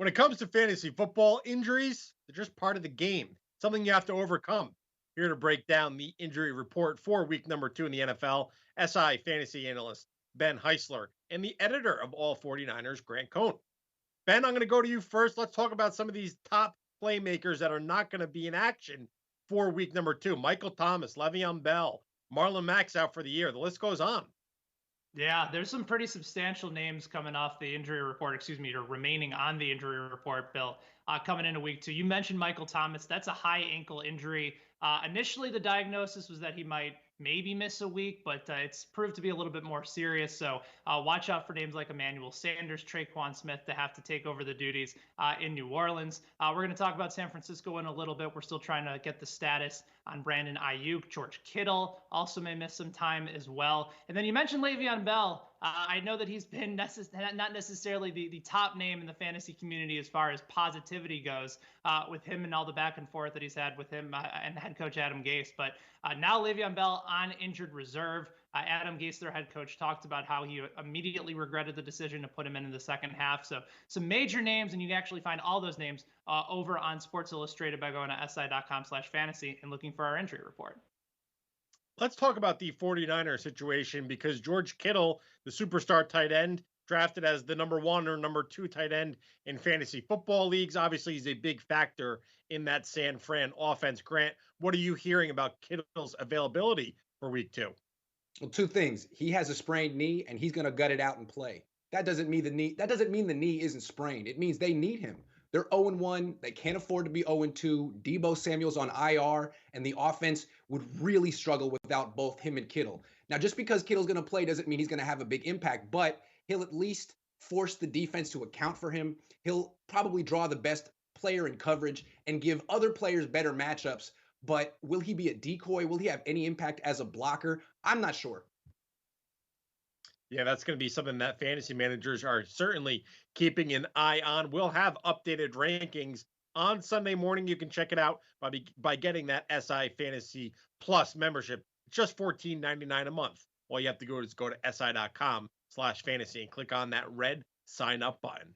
When it comes to fantasy football, injuries, they're just part of the game, something you have to overcome. Here to break down the injury report for week number 2 in the NFL, SI fantasy analyst Ben Heisler and the editor of all 49ers, Grant Cohn. Ben, I'm going to go to you first. Let's talk about some of these top playmakers that are not going to be in action for week number 2. Michael Thomas, Le'Veon Bell, Marlon Mack's out for the year. The list goes on. Yeah, there's some pretty substantial names coming off the injury report, excuse me, or remaining on the injury report, Bill, coming into week 2. You mentioned Michael Thomas. That's a high ankle injury. Initially, the diagnosis was that he might maybe miss a week, but it's proved to be a little bit more serious. So watch out for names like Emmanuel Sanders, Traquan Smith to have to take over the duties in New Orleans. We're going to talk about San Francisco in a little bit. We're still trying to get the status on Brandon Ayuk. George Kittle also may miss some time as well. And then you mentioned Le'Veon Bell. I know that he's been not necessarily the top name in the fantasy community as far as positivity goes with him and all the back and forth that he's had with him and head coach Adam Gase. But now Le'Veon Bell on injured reserve. Adam Gase, their head coach, talked about how he immediately regretted the decision to put him in the second half. So some major names, and you can actually find all those names over on Sports Illustrated by going to si.com/fantasy and looking for our injury report. Let's talk about the 49er situation because George Kittle, the superstar tight end, drafted as the number 1 or number 2 tight end in fantasy football leagues. Obviously, he's a big factor in that San Fran offense. Grant, what are you hearing about Kittle's availability for week 2? Well, two things. He has a sprained knee and he's going to gut it out and play. That doesn't mean the knee isn't sprained. It means they need him. They're 0-1. They can't afford to be 0-2. Debo Samuel's on IR, and the offense would really struggle without both him and Kittle. Now, just because Kittle's going to play doesn't mean he's going to have a big impact, but he'll at least force the defense to account for him. He'll probably draw the best player in coverage and give other players better matchups. But will he be a decoy? Will he have any impact as a blocker? I'm not sure. Yeah, that's going to be something that fantasy managers are certainly keeping an eye on. We'll have updated rankings on Sunday morning. You can check it out by getting that SI Fantasy Plus membership. It's just $14.99 a month. All you have to go is go to si.com/fantasy and click on that red sign up button.